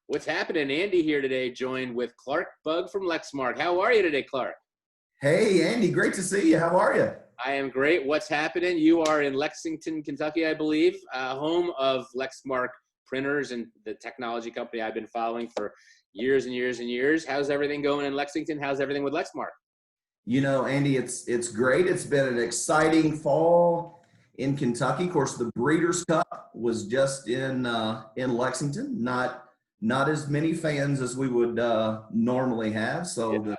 What's happening? Andy here today, joined with Clark Bugg from Lexmark. How are you today, Clark? Hey, Andy, great to see you. How are you? I am great. What's happening? You are in Lexington, Kentucky, I believe, home of Lexmark printers and the technology company I've been following for years and years and years. How's everything going in Lexington? How's everything with Lexmark? You know, Andy, it's great. It's been an exciting fall in Kentucky. Of course, the Breeders' Cup was just in Lexington. Not as many fans as we would normally have. So Yeah.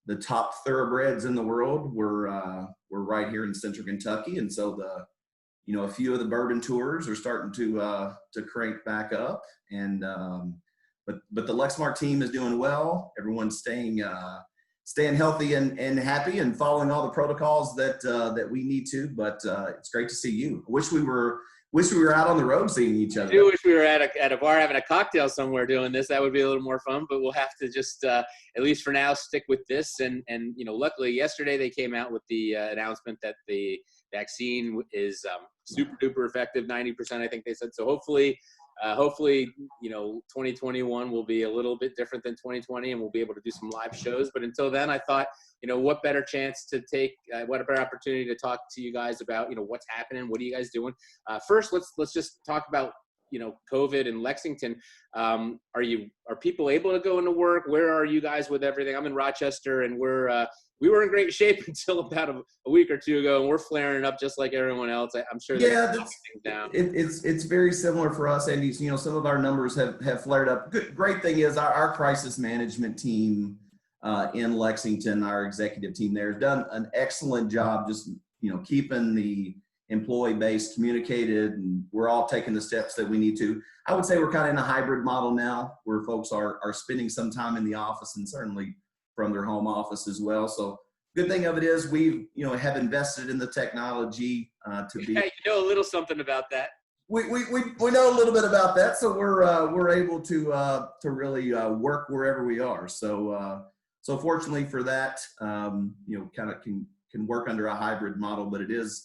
the top thoroughbreds in the world were right here in Central Kentucky, and so a few of the bourbon tours are starting to crank back up, and but the Lexmark team is doing well. Everyone's staying healthy and happy and following all the protocols that we need to. But it's great to see you. Wish we were out on the road seeing each other. I do wish we were at a bar having a cocktail somewhere doing this. That would be a little more fun, but we'll have to just, at least for now, stick with this. And luckily yesterday they came out with the announcement that the vaccine is super duper effective, 90%, I think they said. So hopefully, 2021 will be a little bit different than 2020, and we'll be able to do some live shows. But until then, I thought, what better chance to take, what a better opportunity to talk to you guys about, what's happening, what are you guys doing? First, let's just talk about, COVID in Lexington. Are people able to go into work? Where are you guys with everything? I'm in Rochester, and we were in great shape until about a week or two ago, and we're flaring up just like everyone else. I'm sure. Yeah, it's very similar for us, Andy. Some of our numbers have flared up. Great thing is our crisis management team in Lexington, our executive team there, has done an excellent job just keeping the employee base communicated, and we're all taking the steps that we need to. I would say we're kind of in a hybrid model now, where folks are spending some time in the office and certainly from their home office as well. So good thing of it is we have invested in the technology to be. Yeah, a little something about that. We know a little bit about that, so we're able to really work wherever we are. So fortunately for that, kind of can work under a hybrid model, but it is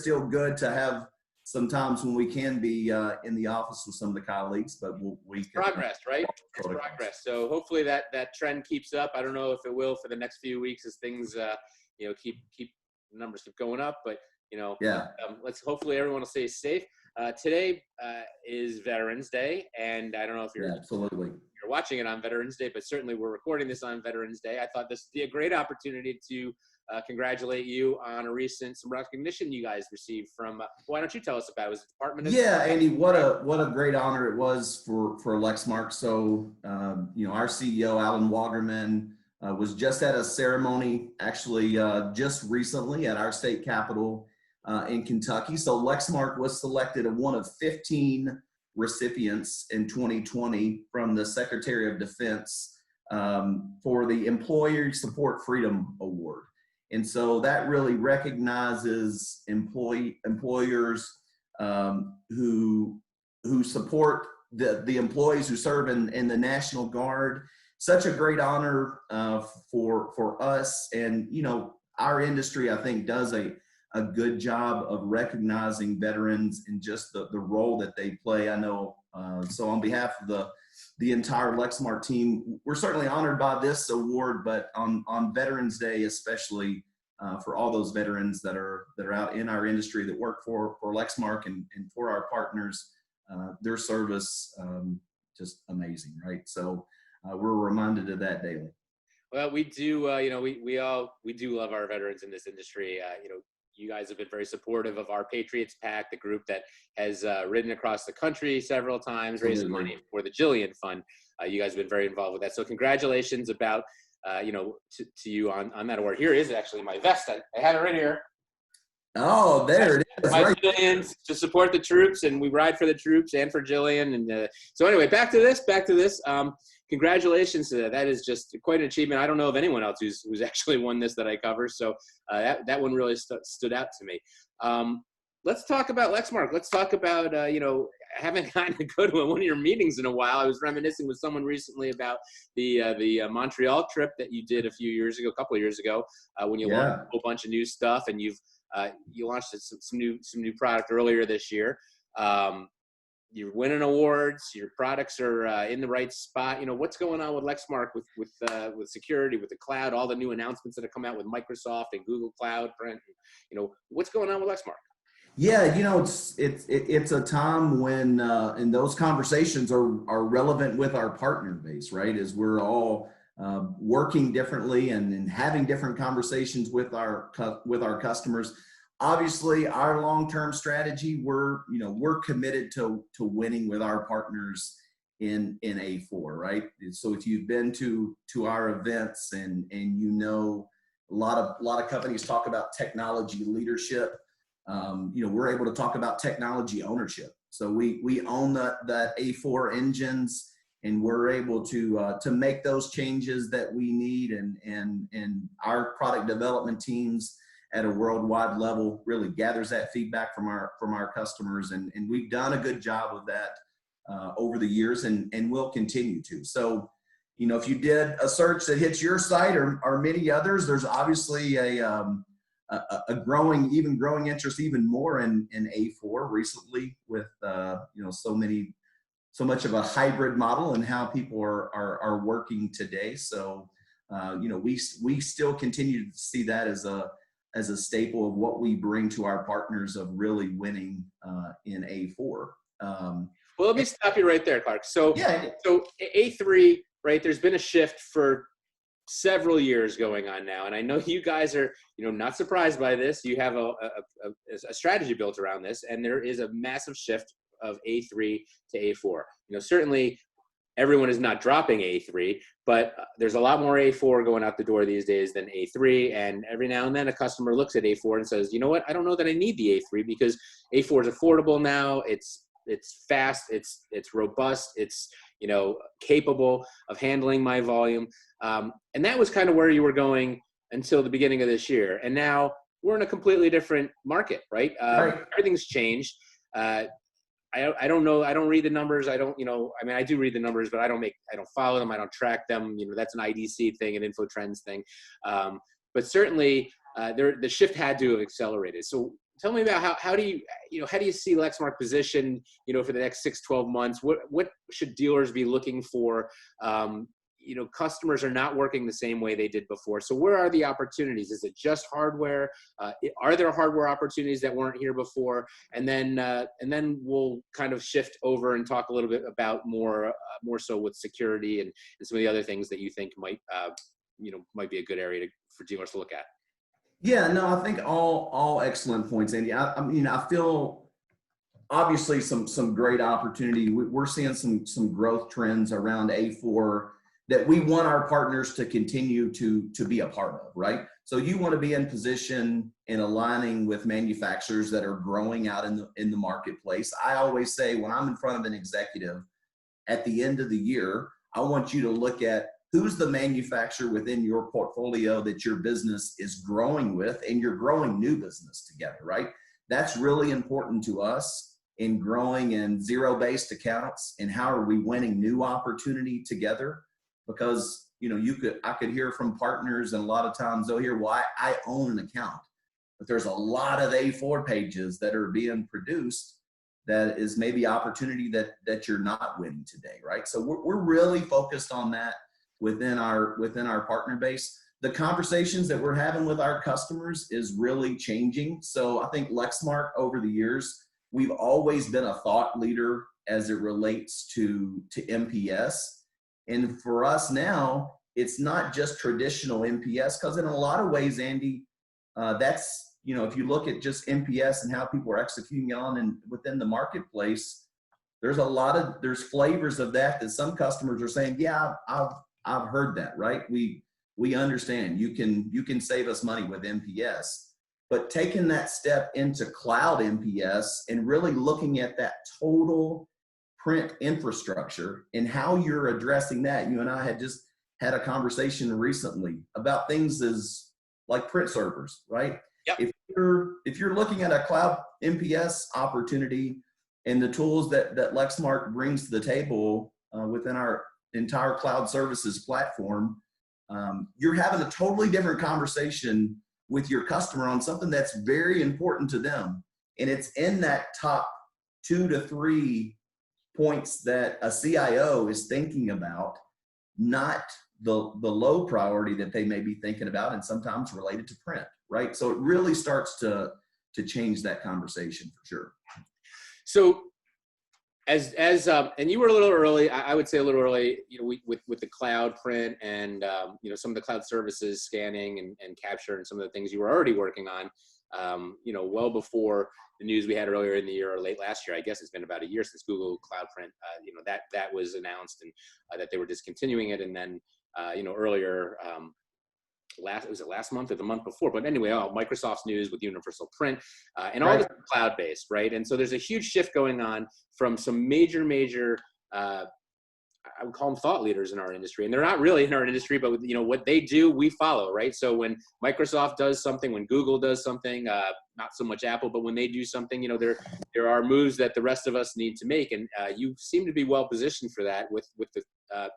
still good to have some times when we can be in the office with some of the colleagues, but we can progress, right? It's progress. So hopefully that trend keeps up. I don't know if it will for the next few weeks as things keep numbers keep going up, but let's hopefully everyone will stay safe. Today is Veterans Day, and I don't know if you're watching it on Veterans Day, but certainly we're recording this on Veterans Day. I thought this would be a great opportunity to congratulate you on some recognition you guys received from. Why don't you tell us about it? Was it Department of? Yeah, Andy, what a great honor it was for Lexmark. So our CEO Alan Wagerman was just at a ceremony actually just recently at our state capitol in Kentucky. So Lexmark was selected as one of 15 recipients in 2020 from the Secretary of Defense for the Employer Support Freedom Award. And so that really recognizes employers who support the employees who serve in the National Guard. Such a great honor for us, and our industry, I think, does a good job of recognizing veterans and just the role that they play. I know, so on behalf of the entire Lexmark team, we're certainly honored by this award, but on Veterans Day, especially for all those veterans that are out in our industry that work for Lexmark and for our partners, their service, just amazing, right? So we're reminded of that daily. Well, we do, we do love our veterans in this industry. You guys have been very supportive of our Patriots PAC, the group that has ridden across the country several times, raising money for the Jillian Fund. You guys have been very involved with that. So congratulations about, to you on that award. Here is actually my vest. I have it right here. Oh, there it is. My Jillian, to support the troops, and we ride for the troops and for Jillian. And so anyway, back to this. Congratulations to that. That is just quite an achievement. I don't know of anyone else who's actually won this that I cover. So that one really stood out to me. Let's talk about Lexmark. Let's talk about, haven't gotten to go to one of your meetings in a while. I was reminiscing with someone recently about the Montreal trip that you did a couple of years ago, when you launched a whole bunch of new stuff, and you launched some new product earlier this year. you're winning awards, your products are in the right spot. You know, what's going on with Lexmark with security, with the cloud, all the new announcements that have come out with Microsoft and Google Cloud, you know, what's going on with Lexmark? Yeah, you know, it's a time when and those conversations are relevant with our partner base, right? As we're all working differently and having different conversations with our customers. Obviously, our long-term strategy, we're committed to winning with our partners in A4, right? So if you've been to our events and you know, a lot of companies talk about technology leadership. You know, we're able to talk about technology ownership. So we own that A4 engines, and we're able to make those changes that we need, and our product development teams at a worldwide level really gathers that feedback from our customers, and we've done a good job of that over the years, and will continue to. So, you know, if you did a search that hits your site or many others, there's obviously a growing interest even more in A4 recently with you know, so much of a hybrid model and how people are working today. So you know, we still continue to see that as a staple of what we bring to our partners of really winning in A4. Well, let me stop you right there, Clark. So yeah. So A3, right? There's been a shift for several years going on now, and I know you guys are, you know, not surprised by this. You have a strategy built around this, and there is a massive shift of A3 to A4. You know, certainly everyone is not dropping A3, but there's a lot more A4 going out the door these days than A3. And every now and then a customer looks at A4 and says, you know what, I don't know that I need the A3 because A4 is affordable now. It's fast, it's robust, it's, you know, capable of handling my volume. And that was kind of where you were going until the beginning of this year. And now we're in a completely different market, right? Right. Everything's changed. I don't know. I don't read the numbers. I don't, you know, I mean, I do read the numbers, but I don't follow them. I don't track them. You know, that's an IDC thing, an InfoTrends thing. But certainly the shift had to have accelerated. So tell me about how do you see Lexmark position, you know, for the next 6-12 months? What should dealers be looking for? You know, customers are not working the same way they did before. So where are the opportunities? Is it just hardware? Are there hardware opportunities that weren't here before? And then we'll kind of shift over and talk a little bit about more so with security and some of the other things that you think might be a good area for dealers to look at. Yeah, no, I think all excellent points, Andy. I mean, I feel obviously some great opportunity. We're seeing some growth trends around A4 that we want our partners to continue to be a part of, right? So you want to be in position and aligning with manufacturers that are growing out in the marketplace. I always say when I'm in front of an executive at the end of the year, I want you to look at who's the manufacturer within your portfolio that your business is growing with, and you're growing new business together, right? That's really important to us in growing in zero-based accounts, and how are we winning new opportunity together? Because, you know, I could hear from partners, and a lot of times they'll hear, well, I own an account, but there's a lot of A4 pages that are being produced that is maybe opportunity that you're not winning today, right? So we're really focused on that within our partner base. The conversations that we're having with our customers is really changing. So I think Lexmark over the years, we've always been a thought leader as it relates to MPS. And for us now, it's not just traditional MPS, because in a lot of ways, Andy, that's, you know, if you look at just MPS and how people are executing on and within the marketplace, there's flavors of that some customers are saying, yeah, I've heard that, right? We understand you can save us money with MPS, but taking that step into cloud MPS and really looking at that total print infrastructure and how you're addressing that. You and I had just had a conversation recently about things as like print servers, right? Yep. If you're looking at a cloud MPS opportunity and the tools that Lexmark brings to the table within our entire cloud services platform, you're having a totally different conversation with your customer on something that's very important to them. And it's in that top 2 to 3 points that a CIO is thinking about, not the low priority that they may be thinking about, and sometimes related to print, right? So it really starts to change that conversation for sure. So and you were a little early, I would say a little early, with the cloud print and, some of the cloud services, scanning and capture, and some of the things you were already working on, well before the news we had earlier in the year or late last year. I guess it's been about a year since Google Cloud Print, that was announced, and that they were discontinuing it. And then, earlier, was it last month or the month before? But anyway, Microsoft's news with Universal Print, and all this cloud-based, right? And so there's a huge shift going on from some major, I would call them thought leaders in our industry, and they're not really in our industry, but what they do, we follow, right? So when Microsoft does something, when Google does something, not so much Apple, but when they do something, there are moves that the rest of us need to make, and you seem to be well positioned for that with the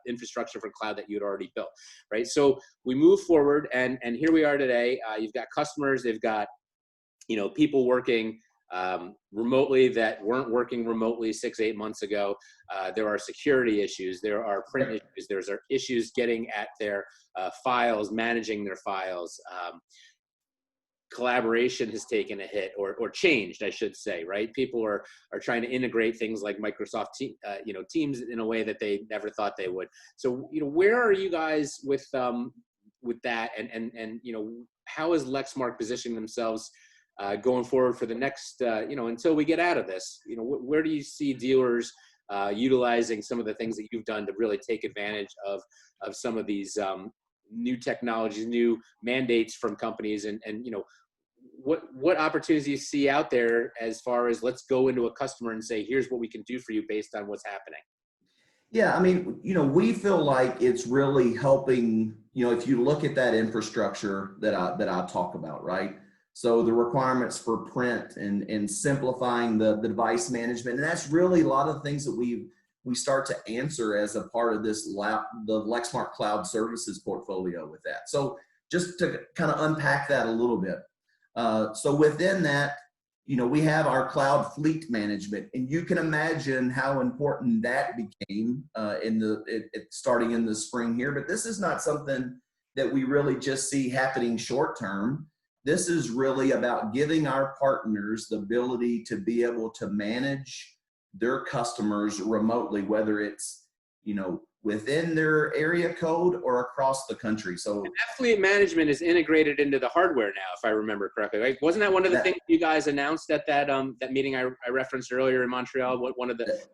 infrastructure for cloud that you had already built, right? So we move forward, and here we are today. You've got customers, they've got people working remotely that weren't working remotely 6-8 months ago. There are security issues, there are print issues, there's issues getting at their files, managing their files. Collaboration has taken a hit, or changed, I should say, right? People are trying to integrate things like Microsoft Teams in a way that they never thought they would. So, where are you guys with that, and how is Lexmark positioning themselves going forward for the next, until we get out of this? Where do you see dealers utilizing some of the things that you've done to really take advantage of some of these new technologies, new mandates from companies, and what opportunities do you see out there as far as, let's go into a customer and say, here's what we can do for you based on what's happening? Yeah, I mean, we feel like it's really helping, if you look at that infrastructure that I talk about, right? So the requirements for print and simplifying the device management, and that's really a lot of things that we start to answer as a part of this the Lexmark Cloud Services portfolio with that. So just to kind of unpack that a little bit. So within that, we have our cloud fleet management, and you can imagine how important that became starting in the spring here. But this is not something that we really just see happening short term. This is really about giving our partners the ability to be able to manage their customers remotely, whether it's, within their area code or across the country. So that fleet management is integrated into the hardware now, if I remember correctly, right? Wasn't that one of the things you guys announced at that meeting I referenced earlier in Montreal?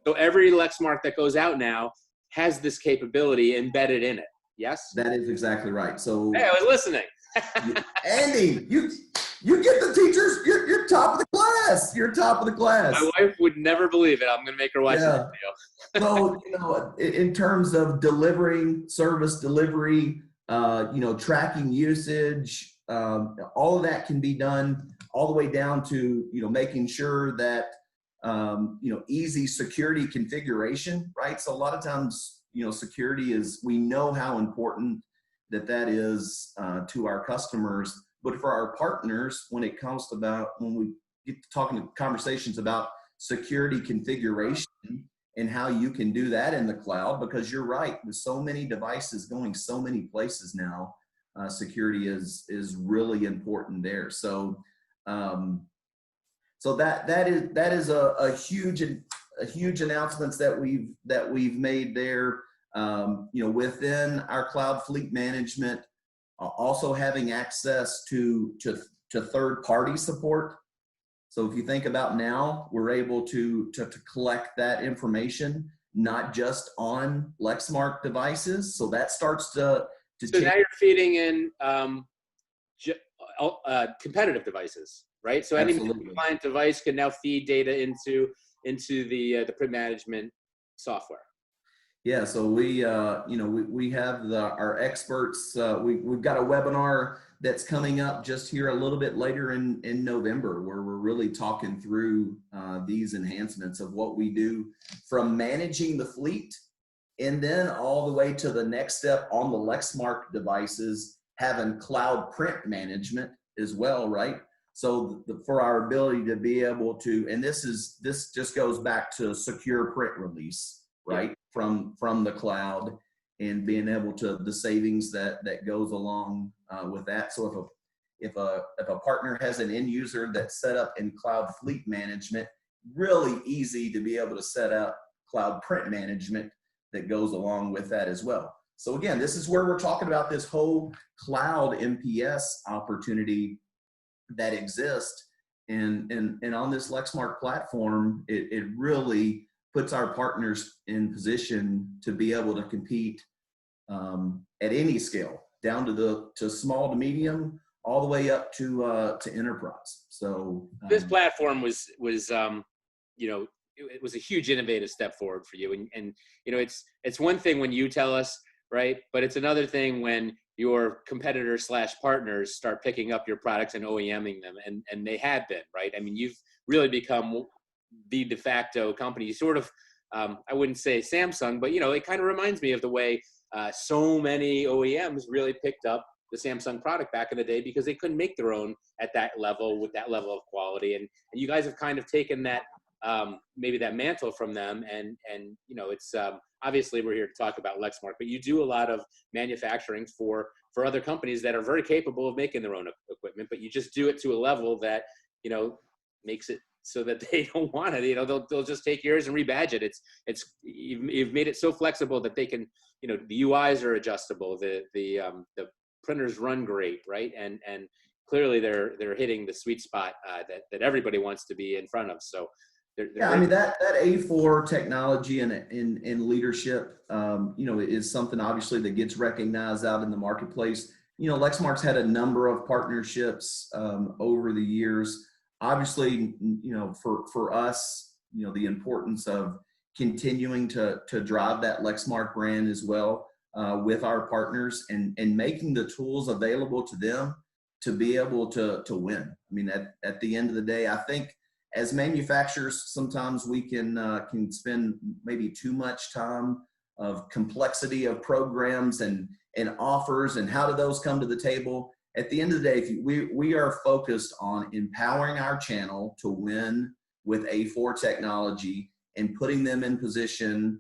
So every Lexmark that goes out now has this capability embedded in it. Yes? That is exactly right. So hey, I was listening. Andy, you get the teachers, you're top of the class. You're top of the class. My wife would never believe it. I'm going to make her watch this video. So, in terms of delivering service delivery, tracking usage, all of that can be done all the way down to, making sure that, easy security configuration, right? So a lot of times, security we know how important that is to our customers, but for our partners, when it comes to when we get to talking to conversations about security configuration and how you can do that in the cloud, because you're right, with so many devices going so many places now, security is really important there. So, so that is a huge announcements that we've made there. Within our cloud fleet management, also having access to third-party support. So if you think about now, we're able to collect that information, not just on Lexmark devices. So that starts to so now you're feeding in competitive devices, right? So any client device can now feed data into the print management software. Yeah, so we have our experts. We've got a webinar that's coming up just here a little bit later in November, where we're really talking through these enhancements of what we do from managing the fleet, and then all the way to the next step on the Lexmark devices, having cloud print management as well, right? So for our ability to be able to, and this just goes back to secure print release, right? From the cloud, and being able to, the savings that goes along with that. So if a partner has an end user that's set up in cloud fleet management, really easy to be able to set up cloud print management that goes along with that as well. So again, this is where we're talking about this whole cloud MPS opportunity that exists. And on this Lexmark platform, it really puts our partners in position to be able to compete at any scale, down to small to medium, all the way up to enterprise. So this platform was you know, it was a huge innovative step forward for you. And you know, it's one thing when you tell us, right? But it's another thing when your competitors / partners start picking up your products and OEMing them, and they had been, right? I mean, you've really become the de facto company. You sort of, I wouldn't say Samsung, but you know, it kind of reminds me of the way so many OEMs really picked up the Samsung product back in the day because they couldn't make their own at that level with that level of quality. And you guys have kind of taken that, maybe that mantle from them. And you know, it's obviously we're here to talk about Lexmark, but you do a lot of manufacturing for other companies that are very capable of making their own equipment, but you just do it to a level that, you know, makes it so that they don't want it. You know, they'll just take yours and rebadge it. You've made it so flexible that they can, you know, the UIs are adjustable, the printers run great, right? And clearly they're hitting the sweet spot that everybody wants to be in front of. So yeah, I mean, that A4 technology and leadership, you know, is something obviously that gets recognized out in the marketplace. You know, Lexmark's had a number of partnerships over the years. Obviously, you know, for us, you know, the importance of continuing to drive that Lexmark brand as well with our partners, and making the tools available to them to be able to win. I mean, at the end of the day, I think as manufacturers, sometimes we can spend maybe too much time of complexity of programs and offers and how do those come to the table. At the end of the day, if we are focused on empowering our channel to win with A4 technology and putting them in position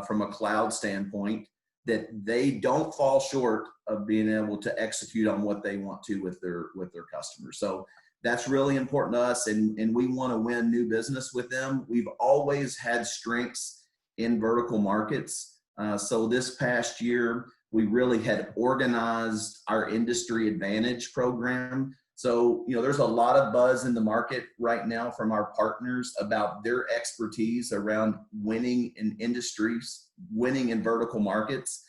from a cloud standpoint, that they don't fall short of being able to execute on what they want to with their customers. So that's really important to us, and we want to win new business with them. We've always had strengths in vertical markets. So this past year, we really had organized our Industry Advantage program. So, you know, there's a lot of buzz in the market right now from our partners about their expertise around winning in industries, winning in vertical markets.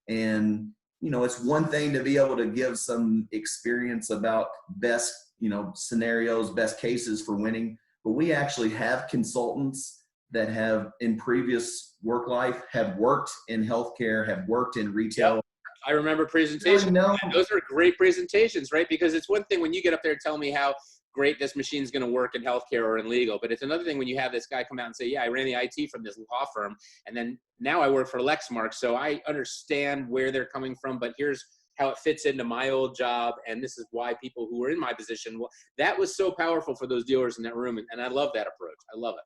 And, you know, it's one thing to be able to give some experience about best, you know, scenarios, best cases for winning, but we actually have consultants that have in previous work life have worked in healthcare, have worked in retail. Yep. I remember presentations. Those are great presentations, right? Because it's one thing when you get up there and tell me how great this machine's going to work in healthcare or in legal, but it's another thing when you have this guy come out and say, yeah, I ran the IT from this law firm, and then now I work for Lexmark, so I understand where they're coming from, but here's how it fits into my old job, and this is why people who are in my position, well, that was so powerful for those dealers in that room, and I love that approach. I love it.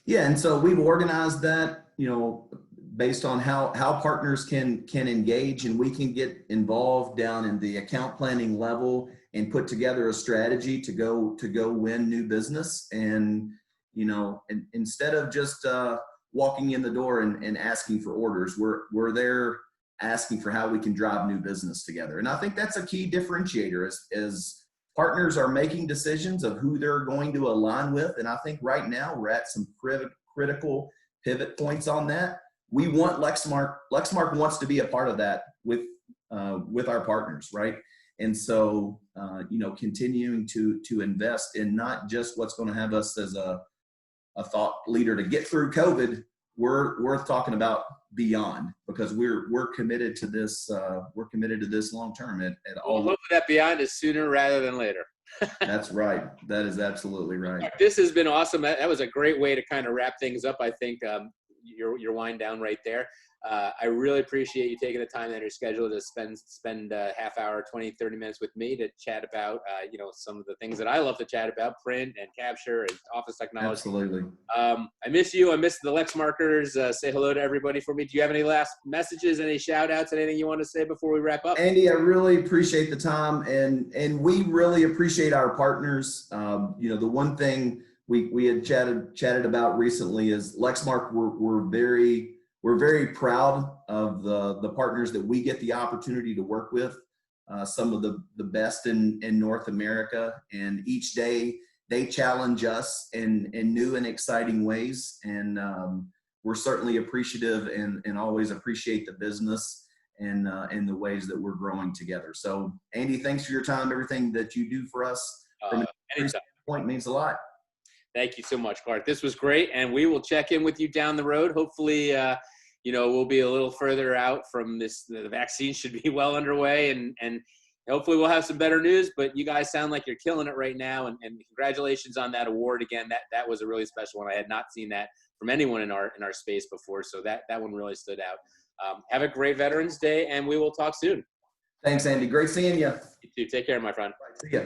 Yeah, and so we've organized that, you know, based on how partners can engage, and we can get involved down in the account planning level and put together a strategy to go win new business. And, you know, instead of just walking in the door and asking for orders, we're there asking for how we can drive new business together. And I think that's a key differentiator as partners are making decisions of who they're going to align with. And I think right now we're at some critical pivot points on that. We want Lexmark wants to be a part of that with our partners, right? And so, you know, continuing to invest in not just what's going to have us as a thought leader to get through COVID, we're talking about beyond, because we're committed to this. We're committed to this long term at all. Well, hopefully that beyond is sooner rather than later. That's right. That is absolutely right. This has been awesome. That was a great way to kind of wrap things up. I think your wind down right there. I really appreciate you taking the time in your schedule to spend a half hour, 20, 30 minutes with me to chat about, some of the things that I love to chat about, print and capture and office technology. Absolutely. I miss you. I miss the Lexmarkers. Say hello to everybody for me. Do you have any last messages, any shout outs, anything you want to say before we wrap up? Andy, I really appreciate the time, and we really appreciate our partners. The one thing we had chatted about recently is Lexmark. We're very proud of the partners that we get the opportunity to work with. Some of the best in North America, and each day they challenge us in new and exciting ways. And we're certainly appreciative and always appreciate the business and the ways that we're growing together. So Andy, thanks for your time. Everything that you do for us from a standpoint means a lot. Thank you so much, Clark. This was great. And we will check in with you down the road. Hopefully, we'll be a little further out from this. The vaccine should be well underway, and hopefully we'll have some better news. But you guys sound like you're killing it right now, and congratulations on that award again. That was a really special one. I had not seen that from anyone in our space before, so that one really stood out. Have a great Veterans Day, and we will talk soon. Thanks, Andy. Great seeing you. You too. Take care, my friend. See ya.